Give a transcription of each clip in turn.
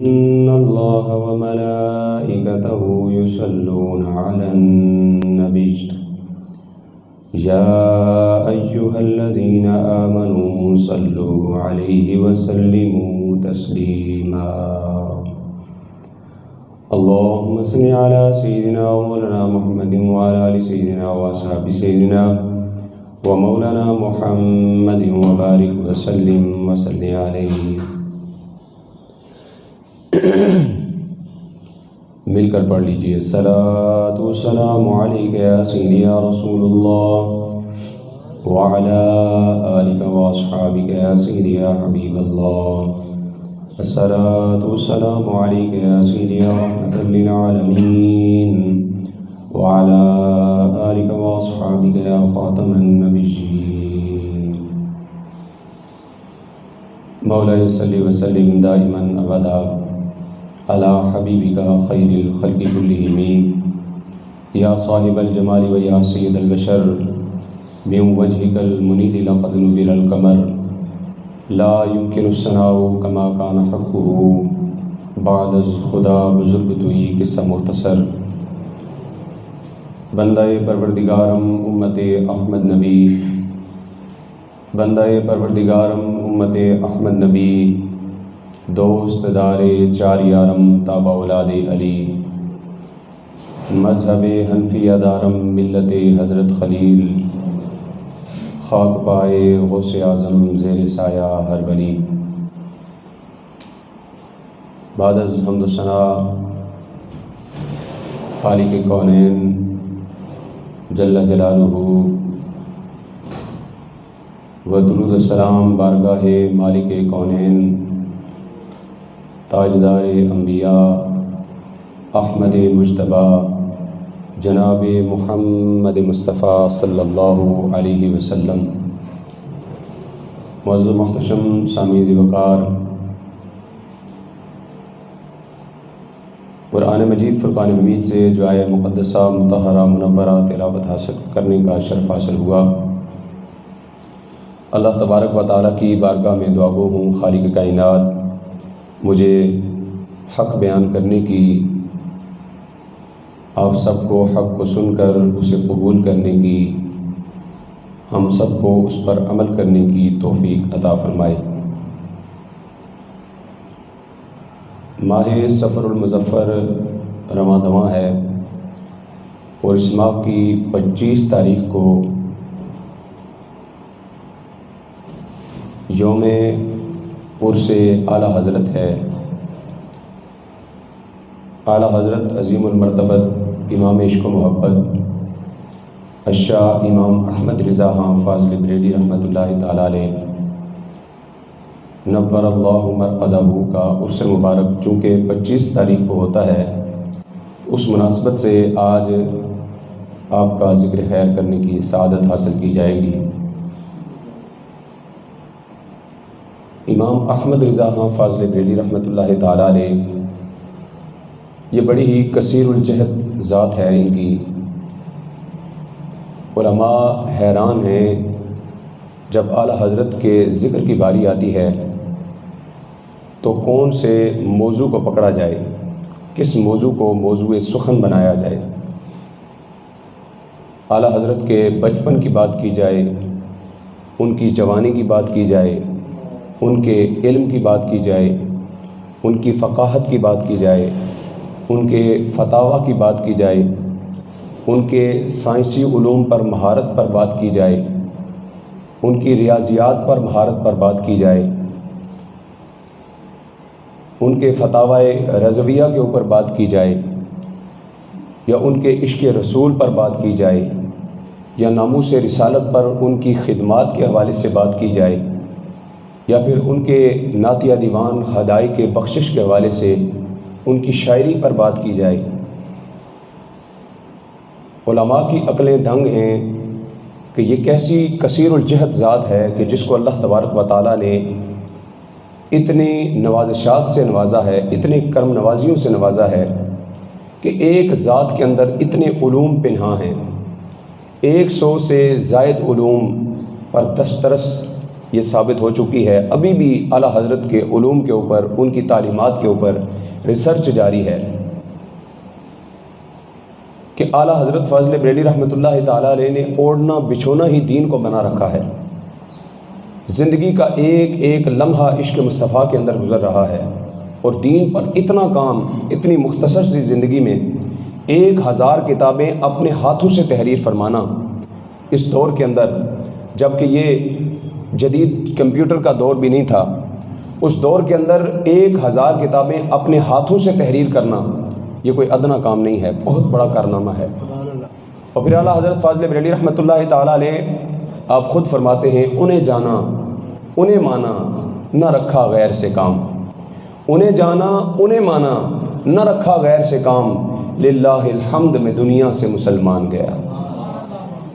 إن الله وملائكته يصلون على النبي يا أيها الذين آمنوا صلوا عليه وسلموا تسليما اللهم صل على سيدنا ومولانا محمد وعلى آل سيدنا وأصحاب سيدنا ومولانا محمد وبارك وسلم وصل عليه۔ مل کر پڑھ لیجئے۔ الصلاۃ والسلام علیک یا سیدی یا رسول اللہ وعلی آلک واصحابک یا سیدی یا حبیب اللہ۔ الصلاۃ والسلام علیک یا سیدی یا رحمۃ للعالمین وعلی آلک واصحابک یا خاتم النبیین۔ مولاي صل وسلم دائما ابدا على حبيبك خير الخلق كلهم يا صاحب الجمال ويا سيد البشر من وجهك المنير لقد نبر القمر لا يمكن الثناء كما كان حقه بعد خدا بزرگ توئی قصہ مختصر۔ بندہ پروردگارم امت احمد نبی، بندہ پروردگارم امت احمد نبی، دوست دار چار یارم تابع اولاد علی، مذہب حنفیہ دارم ملت حضرت خلیل، خاک پائے غوث اعظم زیر سایہ ہر ولی۔ بعد از حمد و ثنا خالق کونین جل جلالہ و درود السلام بارگاہ مالک کونین تاجدار انبیاء احمد مجتبی جناب محمد مصطفیٰ صلی اللہ علیہ وسلم۔ معزز محتشم سامعین وقار، قرآن مجید فرقان حمید سے جو آیہ مقدسہ مطہرہ منورہ تلاوت حاصل کرنے کا شرف حاصل ہوا، اللہ تبارک و تعالیٰ کی بارگاہ میں دعا گو ہوں خالق کائنات مجھے حق بیان کرنے کی، آپ سب کو حق کو سن کر اسے قبول کرنے کی، ہم سب کو اس پر عمل کرنے کی توفیق عطا فرمائے۔ ماہ صفر المظفر رواں دواں ہے اور اس ماہ کی 25 تاریخ کو یوم عرس اعلیٰ حضرت ہے۔ اعلیٰ حضرت عظیم المرتبت امام عشق و محبت الشاہ امام احمد رضا خان فاضل بریلوی رحمۃ اللہ تعالیٰ علیہ نور اللہ مرقدہ کا عرس مبارک چونکہ 25 تاریخ کو ہوتا ہے، اس مناسبت سے آج آپ کا ذکر خیر کرنے کی سعادت حاصل کی جائے گی۔ امام احمد رضا خان فاضل بریلوی رحمۃ اللہ تعالیٰ علیہ یہ بڑی ہی کثیر الجہد ذات ہے، ان کی علماء حیران ہیں جب اعلیٰ حضرت کے ذکر کی باری آتی ہے تو کون سے موضوع کو پکڑا جائے، کس موضوع کو موضوع سخن بنایا جائے۔ اعلیٰ حضرت کے بچپن کی بات کی جائے، ان کی جوانی کی بات کی جائے، ان کے علم کی بات کی جائے، ان کی فقاہت کی بات کی جائے، ان کے فتاویٰ کی بات کی جائے، ان کے سائنسی علوم پر مہارت پر بات کی جائے، ان کی ریاضیات پر مہارت پر بات کی جائے، ان کے فتاوی رضویہ کے اوپر بات کی جائے، یا ان کے عشق رسول پر بات کی جائے، یا ناموس رسالت پر ان کی خدمات کے حوالے سے بات کی جائے، یا پھر ان کے نعتیہ دیوان خدائی کے بخشش کے حوالے سے ان کی شاعری پر بات کی جائے۔ علماء کی عقلیں دنگ ہیں کہ یہ کیسی کثیر الجہد ذات ہے کہ جس کو اللہ تبارک و تعالیٰ نے اتنی نوازشات سے نوازا ہے، اتنے کرم نوازیوں سے نوازا ہے کہ ایک ذات کے اندر اتنے علوم پنہاں ہیں، 100 سے زائد علوم پر دسترس یہ ثابت ہو چکی ہے۔ ابھی بھی اعلیٰ حضرت کے علوم کے اوپر، ان کی تعلیمات کے اوپر ریسرچ جاری ہے کہ اعلیٰ حضرت فاضل بریلوی رحمۃ اللہ تعالیٰ علیہ نے اوڑھنا بچھونا ہی دین کو بنا رکھا ہے۔ زندگی کا ایک ایک لمحہ عشق مصطفیٰ کے اندر گزر رہا ہے، اور دین پر اتنا کام اتنی مختصر سی زندگی میں 1000 کتابیں اپنے ہاتھوں سے تحریر فرمانا، اس دور کے اندر جب کہ یہ جدید کمپیوٹر کا دور بھی نہیں تھا، اس دور کے اندر 1000 کتابیں اپنے ہاتھوں سے تحریر کرنا یہ کوئی ادنا کام نہیں ہے، بہت بڑا کارنامہ ہے۔ اور پھر اعلیٰ حضرت فاضل بریلوی رحمۃ اللہ تعالیٰ علیہ آپ خود فرماتے ہیں، انہیں جانا انہیں مانا نہ رکھا غیر سے کام، انہیں جانا انہیں مانا نہ رکھا غیر سے کام، للہ الحمد میں دنیا سے مسلمان گیا۔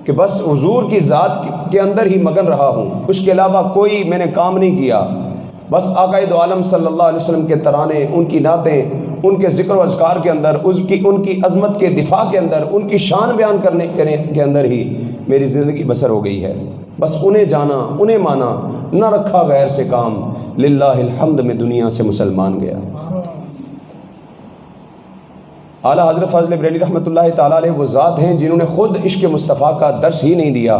کہ بس حضور کی ذات کے اندر ہی مگن رہا ہوں، اس کے علاوہ کوئی میں نے کام نہیں کیا۔ بس آقا دو عالم صلی اللہ علیہ وسلم کے ترانے، ان کی نعتیں، ان کے ذکر و اذکار کے اندر، ان کی عظمت کے دفاع کے اندر، ان کی شان بیان کرنے کے اندر ہی میری زندگی بسر ہو گئی ہے۔ بس انہیں جانا انہیں مانا نہ رکھا غیر سے کام، للہ الحمد میں دنیا سے مسلمان گیا۔ اعلیٰ حضرت فاضل بریلوی رحمۃ اللہ تعالیٰ علیہ وہ ذات ہیں جنہوں نے خود عشق مصطفیٰ کا درس ہی نہیں دیا،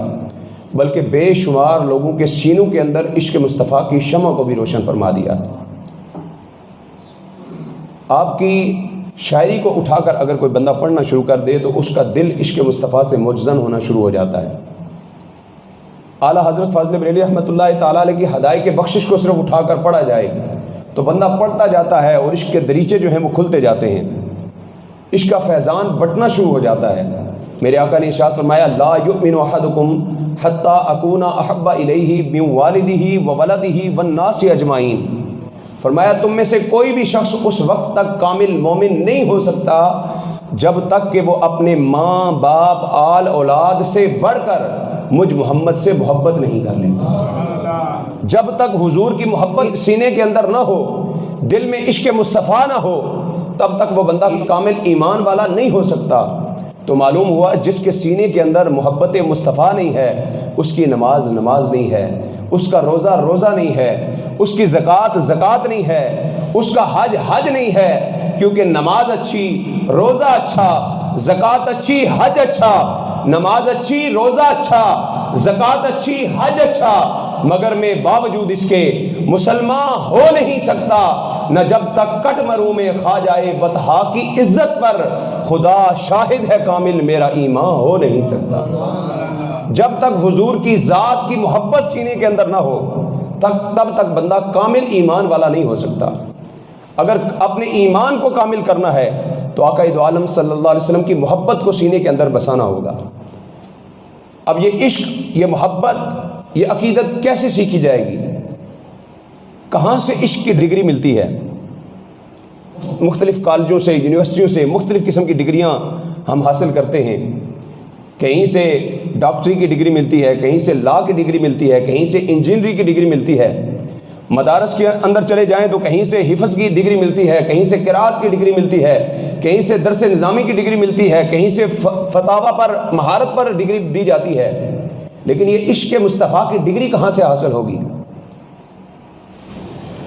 بلکہ بے شمار لوگوں کے سینوں کے اندر عشق مصطفیٰ کی شمع کو بھی روشن فرما دیا۔ آپ کی شاعری کو اٹھا کر اگر کوئی بندہ پڑھنا شروع کر دے تو اس کا دل عشق مصطفیٰ سے مجزن ہونا شروع ہو جاتا ہے۔ اعلیٰ حضرت فاضل بریلوی رحمۃ اللہ تعالیٰ علیہ کی ہدایت کے بخشش کو صرف اٹھا کر پڑھا جائے تو بندہ پڑھتا جاتا ہے، اور عشق کے دریچے جو ہیں وہ کھلتے جاتے ہیں، عشق کا فیضان بٹنا شروع ہو جاتا ہے۔ میرے آقا نے ارشاد فرمایا، لا یؤمن احدکم حتی اکون احب الیہ من والدہ وولدہ والناس اجمعین۔ فرمایا تم میں سے کوئی بھی شخص اس وقت تک کامل مومن نہیں ہو سکتا جب تک کہ وہ اپنے ماں باپ آل اولاد سے بڑھ کر مجھ محمد سے محبت نہیں کر لیتا۔ جب تک حضور کی محبت سینے کے اندر نہ ہو، دل میں عشق مصطفیٰ نہ ہو، تب تک وہ بندہ کامل ایمان والا نہیں ہو سکتا۔ تو معلوم ہوا جس کے سینے کے اندر محبت مصطفیٰ نہیں ہے، اس کی نماز نماز نہیں ہے، اس کا روزہ روزہ نہیں ہے، اس کی زکوٰۃ زکوٰۃ نہیں ہے، اس کا حج حج نہیں ہے، کیونکہ نماز اچھی، روزہ اچھا، زکوٰۃ اچھی، حج اچھا، نماز اچھی، روزہ اچھا، زکوٰۃ اچھی، حج اچھا، مگر میں باوجود اس کے مسلمان ہو نہیں سکتا، نہ جب تک کٹ مروں میں خواجہ بطحا کی عزت پر خدا شاہد ہے کامل میرا ایمان ہو نہیں سکتا۔ جب تک حضور کی ذات کی محبت سینے کے اندر نہ ہو تب تک بندہ کامل ایمان والا نہیں ہو سکتا۔ اگر اپنے ایمان کو کامل کرنا ہے تو آقا دو عالم صلی اللہ علیہ وسلم کی محبت کو سینے کے اندر بسانا ہوگا۔ اب یہ عشق، یہ محبت، یہ عقیدت کیسے سیکھی جائے گی؟ کہاں سے عشق کی ڈگری ملتی ہے؟ مختلف کالجوں سے، یونیورسٹیوں سے مختلف قسم کی ڈگریاں ہم حاصل کرتے ہیں۔ کہیں سے ڈاکٹری کی ڈگری ملتی ہے، کہیں سے لا کی ڈگری ملتی ہے، کہیں سے انجینئرنگ کی ڈگری ملتی ہے۔ مدارس کے اندر چلے جائیں تو کہیں سے حفظ کی ڈگری ملتی ہے، کہیں سے قرات کی ڈگری ملتی ہے، کہیں سے درس نظامی کی ڈگری ملتی ہے، کہیں سے فتاوی پر مہارت پر ڈگری دی جاتی ہے۔ لیکن یہ عشق مصطفیٰ کی ڈگری کہاں سے حاصل ہوگی؟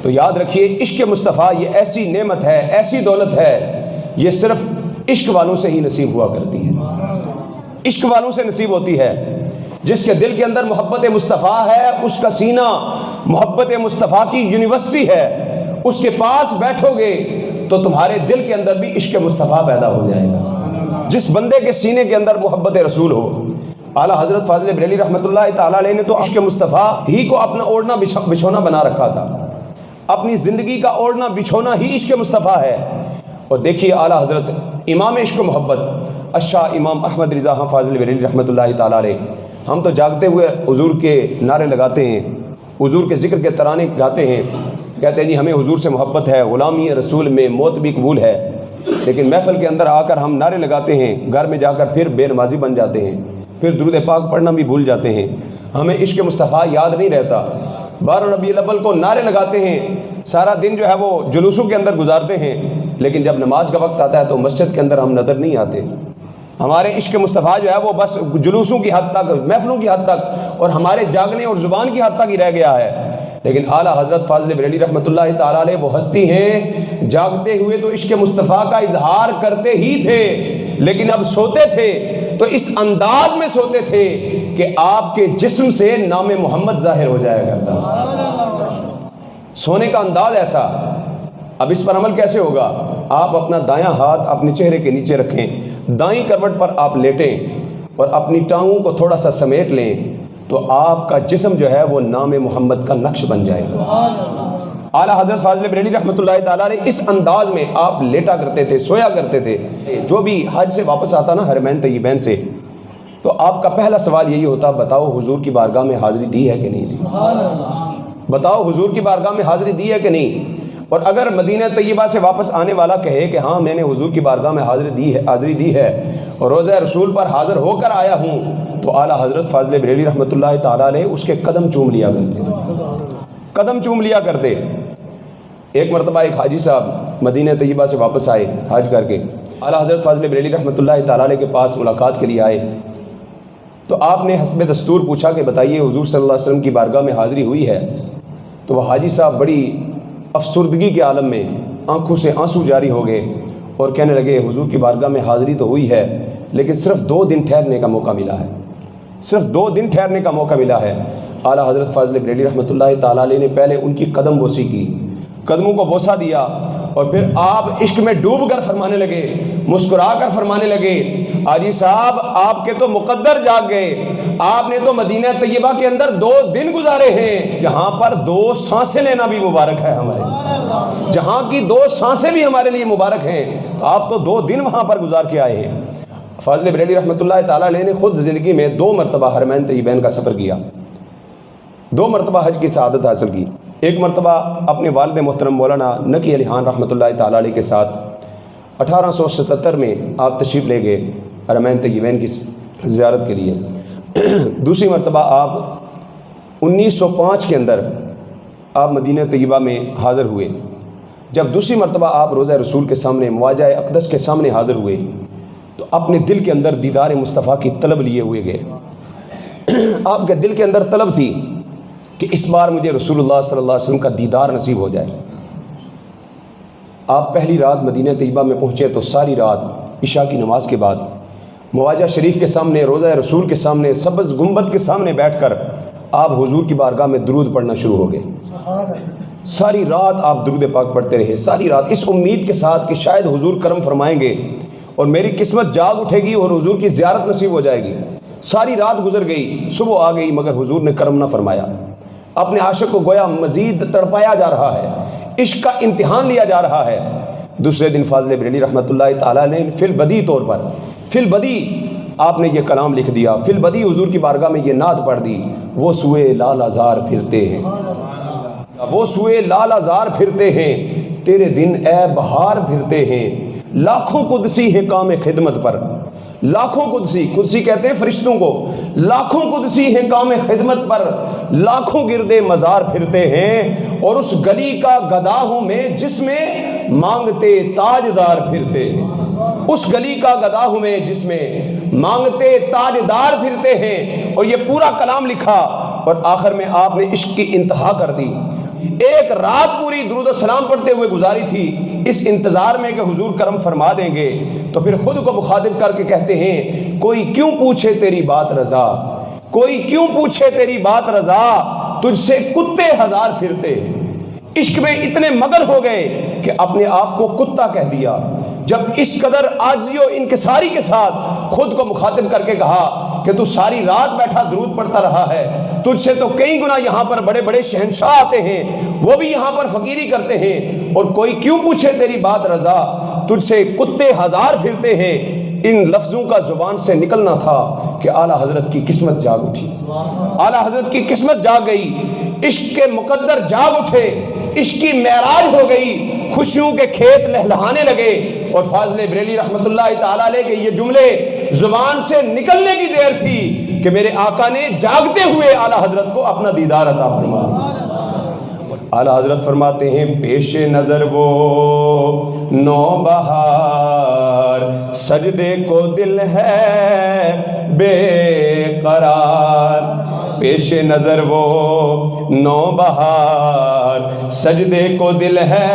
تو یاد رکھیے، عشق مصطفیٰ یہ ایسی نعمت ہے، ایسی دولت ہے، یہ صرف عشق والوں سے ہی نصیب ہوا کرتی ہے، عشق والوں سے نصیب ہوتی ہے۔ جس کے دل کے اندر محبت مصطفیٰ ہے، اس کا سینہ محبت مصطفیٰ کی یونیورسٹی ہے، اس کے پاس بیٹھو گے تو تمہارے دل کے اندر بھی عشق مصطفیٰ پیدا ہو جائے گا۔ جس بندے کے سینے کے اندر محبت رسول ہو۔ اعلیٰ حضرت فاضل بریلوی رحمۃ اللہ تعالیٰ علیہ نے تو عشق مصطفیٰ ہی کو اپنا اوڑھنا بچھونا بنا رکھا تھا، اپنی زندگی کا اوڑھنا بچھونا ہی عشق مصطفیٰ ہے۔ اور دیکھیے اعلیٰ حضرت امام عشق و محبت الشاہ امام احمد رضا فاضل بریلوی رحمۃ اللہ تعالیٰ علیہ، ہم تو جاگتے ہوئے حضور کے نعرے لگاتے ہیں، حضور کے ذکر کے ترانے گاتے ہیں، کہتے ہیں جی ہمیں حضور سے محبت ہے، غلامی رسول میں موت بھی قبول ہے، لیکن محفل کے اندر آ کر ہم نعرے لگاتے ہیں، گھر میں جا کر پھر بے نمازی بن جاتے ہیں، پھر درود پاک پڑھنا بھی بھول جاتے ہیں، ہمیں عشق مصطفیٰ یاد نہیں رہتا۔ 12 ربیع الاول کو نعرے لگاتے ہیں، سارا دن جو ہے وہ جلوسوں کے اندر گزارتے ہیں، لیکن جب نماز کا وقت آتا ہے تو مسجد کے اندر ہم نظر نہیں آتے۔ ہمارے عشق مصطفیٰ جو ہے وہ بس جلوسوں کی حد تک، محفلوں کی حد تک اور ہمارے جاگنے اور زبان کی حد تک ہی رہ گیا ہے۔ لیکن اعلیٰ حضرت فاضل بریلوی رحمۃ اللہ تعالیٰ علیہ وہ ہستی ہیں، جاگتے ہوئے تو عشق مصطفیٰ کا اظہار کرتے ہی تھے، لیکن اب سوتے تھے تو اس انداز میں سوتے تھے کہ آپ کے جسم سے نام محمد ظاہر ہو جایا کرتا۔ سونے کا انداز ایسا۔ اب اس پر عمل کیسے ہوگا؟ آپ اپنا دایاں ہاتھ اپنے چہرے کے نیچے رکھیں، دائیں کروٹ پر آپ لیٹیں اور اپنی ٹانگوں کو تھوڑا سا سمیٹ لیں تو آپ کا جسم جو ہے وہ نام محمد کا نقش بن جائے گا۔ اعلیٰ حضرت فاضل بریلوی رحمۃ اللہ تعالیٰ علیہ اس انداز میں آپ لیٹا کرتے تھے، سویا کرتے تھے۔ جو بھی حج سے واپس آتا نا حرمین طیبین سے، تو آپ کا پہلا سوال یہی ہوتا، بتاؤ حضور کی بارگاہ میں حاضری دی ہے کہ نہیں دی؟ بتاؤ حضور کی بارگاہ میں حاضری دی ہے کہ نہیں؟ اور اگر مدینہ طیبہ سے واپس آنے والا کہے کہ ہاں میں نے حضور کی بارگاہ میں حاضری دی ہے اور روضہ رسول پر حاضر ہو کر آیا ہوں، تو اعلیٰ حضرت فاضل بریلوی رحمۃ اللہ تعالیٰ علیہ اس کے قدم چوم لیا کرتے، قدم چوم لیا کرتے۔ ایک مرتبہ ایک حاجی صاحب مدینہ طیبہ سے واپس آئے حج کر کے، اعلیٰ حضرت فاضل بریلوی رحمۃ اللہ تعالیٰ علیہ کے پاس ملاقات کے لیے آئے، تو آپ نے حسب دستور پوچھا کہ بتائیے حضور صلی اللہ علیہ وسلم کی بارگاہ میں حاضری ہوئی ہے؟ تو وہ حاجی صاحب بڑی افسردگی کے عالم میں آنکھوں سے آنسو جاری ہو گئے اور کہنے لگے حضور کی بارگاہ میں حاضری تو ہوئی ہے لیکن صرف 2 دن ٹھہرنے کا موقع ملا ہے، صرف 2 دن ٹھہرنے کا موقع ملا ہے۔ اعلیٰ حضرت فاضل بریلوی رحمۃ اللہ تعالیٰ علیہ نے پہلے ان کی قدم بوسی کی، قدموں کو بوسہ دیا اور پھر آپ عشق میں ڈوب کر فرمانے لگے، مسکرا کر فرمانے لگے، حاجی صاحب آپ کے تو مقدر جاگ گئے، آپ نے تو مدینہ طیبہ کے اندر 2 دن گزارے ہیں جہاں پر 2 سانسیں لینا بھی مبارک ہے ہمارے، جہاں کی 2 سانسیں بھی ہمارے لیے مبارک ہیں، تو آپ تو 2 دن وہاں پر گزار کے آئے ہیں۔ فاضل بریلوی رحمۃ اللہ تعالیٰ علیہ نے خود زندگی میں 2 مرتبہ حرمین طیبین کا سفر کیا، 2 مرتبہ حج کی سعادت حاصل کی۔ ایک مرتبہ اپنے والد محترم مولانا نقی علی خان رحمۃ اللہ تعالیٰ علیہ کے ساتھ 1877 میں آپ تشریف لے گئے حرمین طیبین کی زیارت کے لیے۔ دوسری مرتبہ آپ 1905 کے اندر آپ مدینہ طیبہ میں حاضر ہوئے۔ جب دوسری مرتبہ آپ روضہ رسول کے سامنے مواجہ اقدس کے سامنے حاضر ہوئے تو اپنے دل کے اندر دیدار مصطفیٰ کی طلب لیے ہوئے گئے۔ آپ کے دل کے اندر طلب تھی کہ اس بار مجھے رسول اللہ صلی اللہ علیہ وسلم کا دیدار نصیب ہو جائے۔ آپ پہلی رات مدینہ طیبہ میں پہنچے تو ساری رات عشاء کی نماز کے بعد مواجہ شریف کے سامنے، روضہ رسول کے سامنے، سبز گنبد کے سامنے بیٹھ کر آپ حضور کی بارگاہ میں درود پڑھنا شروع ہو گئے۔ ساری رات آپ درود پاک پڑھتے رہے، ساری رات اس امید کے ساتھ کہ شاید حضور کرم فرمائیں گے اور میری قسمت جاگ اٹھے گی اور حضور کی زیارت نصیب ہو جائے گی۔ ساری رات گزر گئی، صبح آ گئی مگر حضور نے کرم نہ فرمایا۔ اپنے عاشق کو گویا مزید تڑپایا جا رہا ہے، عشق کا امتحان لیا جا رہا ہے۔ دوسرے دن فاضل بریلوی رحمۃ اللہ تعالیٰ نے فی البدی طور پر، فی البدی آپ نے یہ کلام لکھ دیا، فی البدی حضور کی بارگاہ میں یہ نعت پڑھ دی، وہ سوئے لال آزار پھرتے ہیں، وہ سوئے لال آزار پھرتے ہیں، تیرے دن اے بہار پھرتے ہیں، لاکھوں قدسی ہیں کام خدمت پر، لاکھوں قدسی کہتے ہیں فرشتوں کو، لاکھوں قدسی ہیں کام خدمت پر، لاکھوں گردے مزار پھرتے ہیں، اور اس گلی کا گدا ہوں میں جس میں مانگتے تاجدار پھرتے ہیں، اس گلی کا گدا ہوں میں جس میں مانگتے تاجدار پھرتے ہیں۔ اور یہ پورا کلام لکھا اور آخر میں آپ نے عشق کی انتہا کر دی۔ ایک رات پوری درود و سلام پڑھتے ہوئے گزاری تھی اس انتظار میں کہ حضور کرم فرما دیں گے، تو پھر خود کو مخاطب کر کے کہتے ہیں، کوئی کیوں پوچھے تیری بات رضا، کوئی کیوں پوچھے تیری بات رضا، تجھ سے کتے ہزار پھرتے ہیں۔ عشق میں اتنے مگن ہو گئے کہ اپنے آپ کو کتا کہہ دیا۔ جب اس قدر عاجزی و انکساری کے ساتھ خود کو مخاطب کر کے کہا کہ تو ساری رات بیٹھا درود پڑھتا رہا ہے، تجھ سے تو کئی گنا یہاں پر بڑے بڑے شہنشاہ آتے ہیں، وہ بھی یہاں پر فقیری کرتے ہیں، اور کوئی کیوں پوچھے تیری بات رضا، تجھ سے کتے ہزار پھرتے ہیں۔ ان لفظوں کا زبان سے نکلنا تھا کہ اعلیٰ حضرت کی قسمت جاگ اٹھی، اعلیٰ حضرت کی قسمت جاگ گئی، عشق کے مقدر جاگ اٹھے، عشق کی معراج ہو گئی، خوشیوں کے کھیت لہلہانے لگے، اور فاضل بریلوی رحمۃ اللہ تعالیٰ علیہ کے یہ جملے زبان سے نکلنے کی دیر تھی کہ میرے آقا نے جاگتے ہوئے اعلیٰ حضرت کو اپنا دیدار عطا فرمایا۔ اعلیٰ حضرت فرماتے ہیں، پیش نظر وہ نو بہار سجدے کو دل ہے بے قرار، پیش نظر وہ نوبہار، سجدے کو دل ہے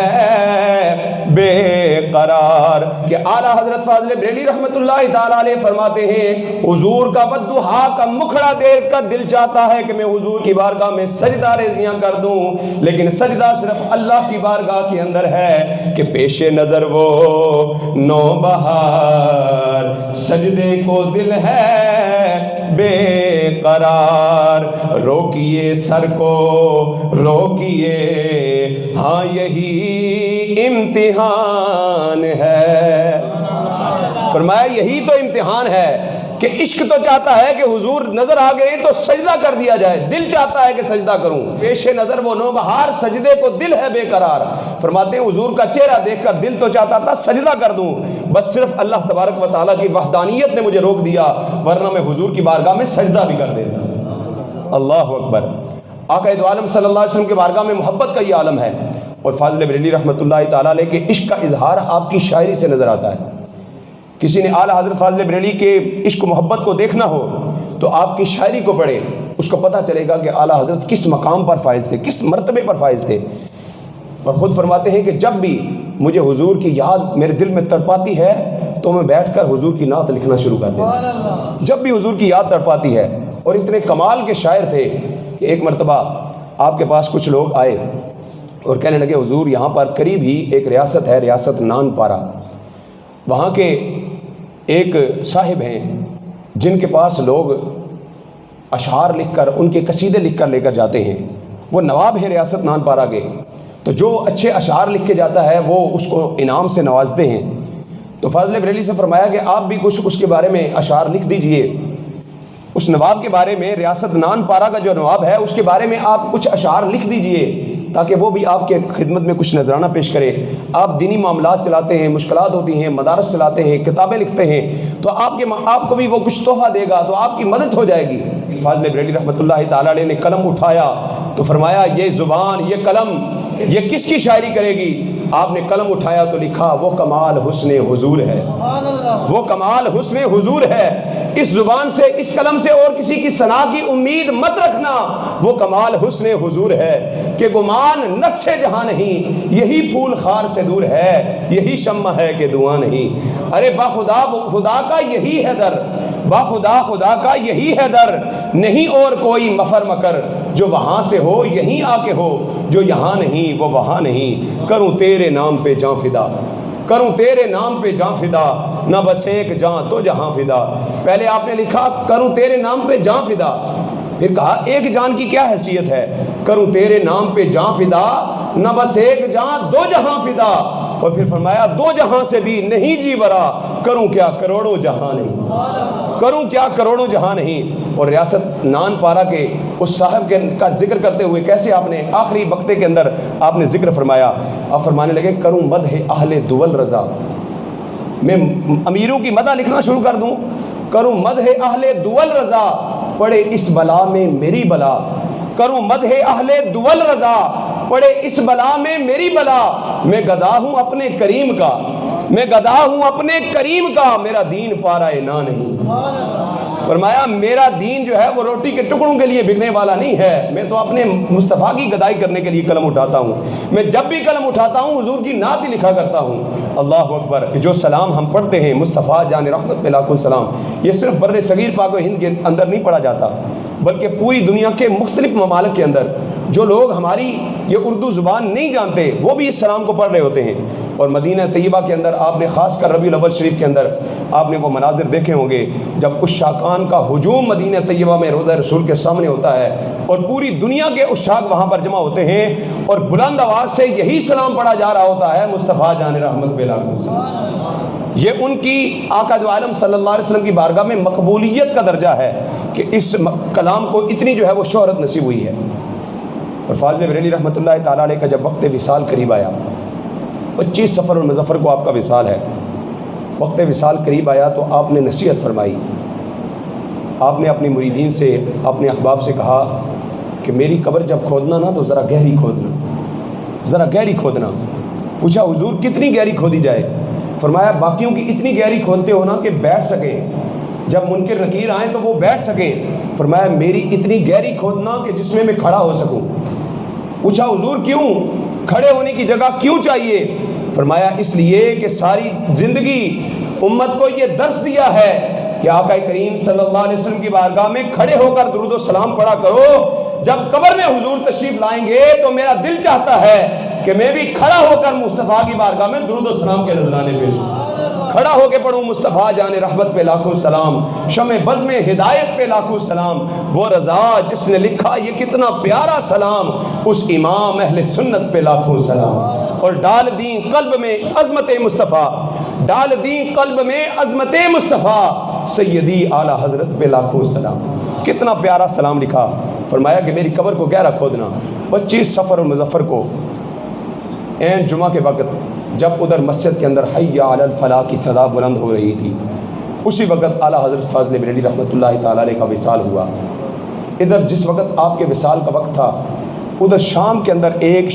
بے قرار۔ کہ اعلیٰ حضرت فاضل بریلوی رحمۃ اللہ تعالیٰ علیہ فرماتے ہیں حضور کا والضحیٰ کا مکھڑا دیکھ کر دل چاہتا ہے کہ میں حضور کی بارگاہ میں سجدہ ریزیاں کر دوں، لیکن سجدہ صرف اللہ کی بارگاہ کے اندر ہے کہ پیش نظر وہ نوبہار، سجدے کو دل ہے بے قرار۔ روکیے سر کو روکیے، ہاں یہی امتحان ہے۔ فرمایا یہی تو امتحان ہے کہ عشق تو چاہتا ہے کہ حضور نظر آ گئے تو سجدہ کر دیا جائے، دل چاہتا ہے کہ سجدہ کروں، پیش نظر وہ نوبہار، سجدے کو دل ہے بے قرار۔ فرماتے ہیں حضور کا چہرہ دیکھ کر دل تو چاہتا تھا سجدہ کر دوں، بس صرف اللہ تبارک و تعالیٰ کی وحدانیت نے مجھے روک دیا، ورنہ میں حضور کی بارگاہ میں سجدہ بھی کر دیتا۔ اللہ اکبر۔ آقا دو عالم صلی اللہ علیہ وسلم کے بارگاہ میں محبت کا یہ عالم ہے، اور فاضل بریلوی رحمۃ اللہ تعالیٰ علیہ کے عشق کا اظہار آپ کی شاعری سے نظر آتا ہے۔ کسی نے اعلیٰ حضرت فاضل بریلوی کے عشق و محبت کو دیکھنا ہو تو آپ کی شاعری کو پڑھے، اس کو پتہ چلے گا کہ اعلیٰ حضرت کس مقام پر فائز تھے، کس مرتبے پر فائز تھے۔ اور خود فرماتے ہیں کہ جب بھی مجھے حضور کی یاد میرے دل میں تڑپاتی ہے تو میں بیٹھ کر حضور کی نعت لکھنا شروع کر دیتا ہوں، جب بھی حضور کی یاد تڑپاتی ہے۔ اور اتنے کمال کے شاعر تھے کہ ایک مرتبہ آپ کے پاس کچھ لوگ آئے اور کہنے لگے حضور یہاں پر قریب ہی ایک ریاست ہے، ریاست نان پارا، وہاں کے ایک صاحب ہیں جن کے پاس لوگ اشعار لکھ کر، ان کے قصیدے لکھ کر لے کر جاتے ہیں، وہ نواب ہیں ریاست نان پارا کے، تو جو اچھے اشعار لکھ کے جاتا ہے وہ اس کو انعام سے نوازتے ہیں۔ تو فاضل بریلوی سے فرمایا کہ آپ بھی کچھ اس کے بارے میں اشعار لکھ دیجئے، اس نواب کے بارے میں، ریاست نان پارا کا جو نواب ہے اس کے بارے میں آپ کچھ اشعار لکھ دیجئے تاکہ وہ بھی آپ کے خدمت میں کچھ نذرانہ پیش کرے۔ آپ دینی معاملات چلاتے ہیں، مشکلات ہوتی ہیں، مدارس چلاتے ہیں، کتابیں لکھتے ہیں، تو آپ کو بھی وہ کچھ تحفہ دے گا تو آپ کی مدد ہو جائے گی۔ فاضل بریلوی رحمۃ اللہ تعالیٰ علیہ نے قلم اٹھایا تو فرمایا یہ زبان، یہ قلم، یہ کس کی شاعری کرے گی؟ آپ نے قلم اٹھایا تو لکھا وہ کمال حسن حضور ہے، وہ کمال حسن حضور ہے۔ اس زبان سے، اس قلم سے اور کسی کی ثنا کی امید مت رکھنا، وہ کمال حسن حضور ہے کہ گمان نقش جہاں نہیں، یہی پھول خار سے دور ہے، یہی شمع ہے کہ دعا نہیں۔ ارے با خدا خدا کا یہی ہے در، با خدا خدا کا یہی ہے در، نہیں اور کوئی مفر مکر، جو وہاں سے ہو یہیں آ کے ہو، جو یہاں نہیں وہ وہاں نہیں، کروں تیرے نام پہ جاں فدا، کروں تیرے نام پہ جاں فدا، نہ بس ایک جاں تو جہاں فدا۔ پہلے آپ نے لکھا کروں تیرے نام پہ جاں فدا، پھر کہا ایک جان کی کیا حیثیت ہے، کروں تیرے نام پہ جاں فدا، نہ بس ایک جاں دو جہاں فدا، اور پھر فرمایا دو جہاں سے بھی نہیں جی برا، کروں کیا کروڑوں جہاں نہیں، کروں کیا کروڑوں جہاں نہیں۔ اور ریاست نان پارا کے اس صاحب کا ذکر کرتے ہوئے کیسے آپ نے آخری وقتے کے اندر آپ نے ذکر فرمایا، آپ فرمانے لگے کروں مدح اہل دول رضا، میں امیروں کی مدح لکھنا شروع کر دوں، کروں مدح اہل دول رضا، پڑے اس بلا میں میری بلا، کروں مدح اہل دول رضا، پڑے اس بلا میں میری بلا، میں گدا ہوں اپنے کریم کا، میں گدا ہوں اپنے کریم کا، میرا دین پارا نہ نہیں۔ فرمایا میرا دین جو ہے وہ روٹی کے ٹکڑوں کے لیے بکنے والا نہیں ہے، میں تو اپنے مصطفیٰ کی گدائی کرنے کے لیے قلم اٹھاتا ہوں، میں جب بھی قلم اٹھاتا ہوں حضور کی نعت ہی لکھا کرتا ہوں۔ اللہ اکبر۔ کہ جو سلام ہم پڑھتے ہیں مصطفیٰ جان رحمت پہ لاکھوں سلام، یہ صرف بر صغیر پاک و ہند کے اندر نہیں پڑھا جاتا، بلکہ پوری دنیا کے مختلف ممالک کے اندر جو لوگ ہماری یہ اردو زبان نہیں جانتے وہ بھی اس سلام کو پڑھ رہے ہوتے ہیں۔ اور مدینہ طیبہ کے اندر آپ نے خاص کر ربیع الاول شریف کے اندر آپ نے وہ مناظر دیکھے ہوں گے جب عشاقان کا ہجوم مدینہ طیبہ میں روضہ رسول کے سامنے ہوتا ہے اور پوری دنیا کے عشاق وہاں پر جمع ہوتے ہیں اور بلند آواز سے یہی سلام پڑھا جا رہا ہوتا ہے، مصطفیٰ جان رحمت بے لاکھوں سلام۔ یہ ان کی آقا دو عالم صلی اللہ علیہ وسلم کی بارگاہ میں مقبولیت کا درجہ ہے کہ اس کلام کو اتنی جو ہے وہ شہرت نصیب ہوئی ہے۔ اور فاضل بریلوی رحمۃ اللہ تعالیٰ علیہ کا جب وقت وصال قریب آیا، 25 صفر المظفر کو آپ کا وصال ہے، وقت وصال قریب آیا تو آپ نے نصیحت فرمائی، آپ نے اپنی مریدین سے، اپنے احباب سے کہا کہ میری قبر جب کھودنا نا تو ذرا گہری کھودنا، ذرا گہری کھودنا۔ پوچھا حضور کتنی گہری کھودی جائے؟ فرمایا باقیوں کی اتنی گہری کھودتے ہو نا کہ بیٹھ سکیں، جب منکر نکیر آئیں تو وہ بیٹھ سکیں۔ فرمایا میری اتنی گہری کھودنا کہ جس میں کھڑا ہو سکوں۔ پوچھا حضور کیوں؟ کھڑے ہونے کی جگہ کیوں چاہیے؟ فرمایا اس لیے کہ ساری زندگی امت کو یہ درس دیا ہے کہ آقا کریم صلی اللہ علیہ وسلم کی بارگاہ میں کھڑے ہو کر درود و سلام پڑھا کرو۔ جب قبر میں حضور تشریف لائیں گے تو میرا دل چاہتا ہے کہ میں بھی کھڑا ہو کر مصطفیٰ کی بارگاہ میں درود و سلام کے نذرانے پیش کروں، کھڑا ہو کے پڑھوں مصطفیٰ جان رحمت پہ لاکھوں سلام، شمع بزم ہدایت پہ لاکھوں سلام، وہ رضا جس نے لکھا یہ کتنا پیارا سلام، اس امام اہل سنت پہ لاکھوں سلام، اور ڈال دیں قلب میں عظمت مصطفیٰ، ڈال دیں قلب میں عظمت مصطفیٰ، سیدی اعلیٰ حضرت پہ لاکھوں سلام۔ کتنا پیارا سلام لکھا۔ فرمایا کہ میری قبر کو گہرا کھودنا۔ 25 صفر اور مظفر کو عین جمعہ کے وقت جب ادھر مسجد کے اندر حی علی الفلاح کی صدا بلند ہو رہی تھی، اسی وقت اعلیٰ حضرت فاضل بریلوی رحمۃ اللہ تعالیٰ علیہ کا وصال ہوا۔ ادھر جس وقت آپ کے وصال کا وقت تھا، ادھر شام کے اندر ایک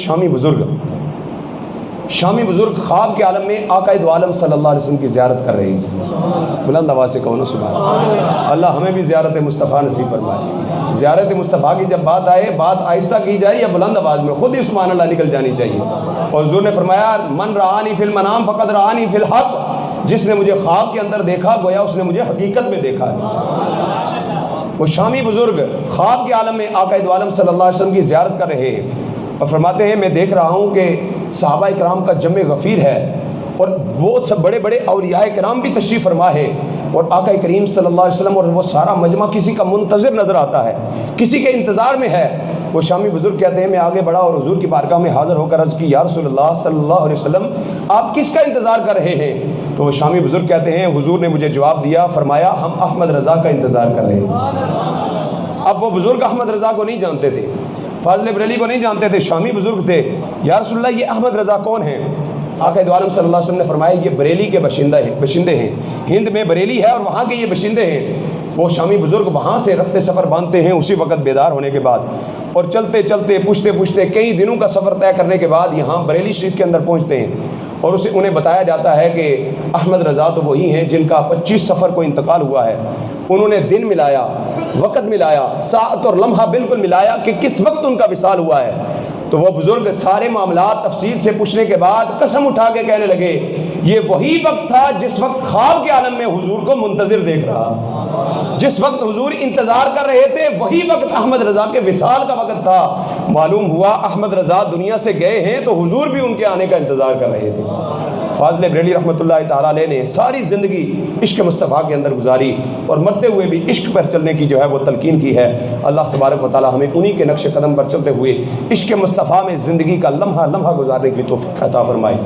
شامی بزرگ خواب کے عالم میں آقا دو عالم صلی اللہ علیہ وسلم کی زیارت کر رہے ہیں۔ بلند آواز سے کہو نا سبحان اللہ۔ اللہ ہمیں بھی زیارت مصطفیٰ نصیب فرمائے۔ زیارت مصطفیٰ کی جب بات آئے، بات آہستہ کی جائے یا بلند آواز میں، خود ہی سبحان اللہ نکل جانی چاہیے۔ اور حضور نے فرمایا من رآنی فی المنام فقد رآنی فی الحق، جس نے مجھے خواب کے اندر دیکھا گویا اس نے مجھے حقیقت میں دیکھا ہے۔ وہ شامی بزرگ خواب کے عالم میں آقا دو عالم صلی اللہ علیہ وسلم کی زیارت کر رہے ہیں اور فرماتے ہیں میں دیکھ رہا ہوں کہ صحابہ کرام کا جمع غفیر ہے اور وہ سب بڑے بڑے اولیاء کرام بھی تشریف فرما ہے، اور آقا کریم صلی اللہ علیہ وسلم اور وہ سارا مجمع کسی کا منتظر نظر آتا ہے، کسی کے انتظار میں ہے۔ وہ شامی بزرگ کہتے ہیں میں آگے بڑھا اور حضور کی بارگاہ میں حاضر ہو کر عرض کی یا رسول اللہ صلی اللہ علیہ وسلم آپ کس کا انتظار کر رہے ہیں؟ تو وہ شامی بزرگ کہتے ہیں حضور نے مجھے جواب دیا، فرمایا ہم احمد رضا کا انتظار کر رہے ہیں۔ اب وہ بزرگ احمد رضا کو نہیں جانتے تھے، فاضل بریلوی کو نہیں جانتے تھے، شامی بزرگ تھے۔ یا رسول اللہ یہ احمد رضا کون ہیں؟ آقا دو عالم صلی اللہ علیہ وسلم نے فرمایا یہ بریلی کے باشندے ہیں، ہند میں بریلی ہے اور وہاں کے یہ باشندے ہیں۔ وہ شامی بزرگ وہاں سے رخت سفر باندھتے ہیں اسی وقت بیدار ہونے کے بعد، اور چلتے چلتے پوچھتے کئی دنوں کا سفر طے کرنے کے بعد یہاں بریلی شریف کے اندر پہنچتے ہیں، اور انہیں بتایا جاتا ہے کہ احمد رضا تو وہی ہیں جن کا 25 صفر کو انتقال ہوا ہے۔ انہوں نے دن ملایا، وقت ملایا، ساعت اور لمحہ بالکل ملایا کہ کس وقت ان کا وصال ہوا ہے۔ تو وہ بزرگ سارے معاملات تفصیل سے پوچھنے کے بعد قسم اٹھا کے کہنے لگے یہ وہی وقت تھا جس وقت خواب کے عالم میں حضور کو منتظر دیکھ رہا، جس وقت حضور انتظار کر رہے تھے وہی وقت احمد رضا کے وصال کا وقت تھا۔ معلوم ہوا احمد رضا دنیا سے گئے ہیں تو حضور بھی ان کے آنے کا انتظار کر رہے تھے۔ فاضل بریلوی رحمۃ اللہ تعالیٰ علیہ نے ساری زندگی عشق مصطفیٰ کے اندر گزاری اور مرتے ہوئے بھی عشق پر چلنے کی جو ہے وہ تلقین کی ہے۔ اللہ تبارک و تعالیٰ ہمیں انہی کے نقش قدم پر چلتے ہوئے عشق مصطفیٰ میں زندگی کا لمحہ لمحہ گزارنے کی توفیق عطا فرمائے۔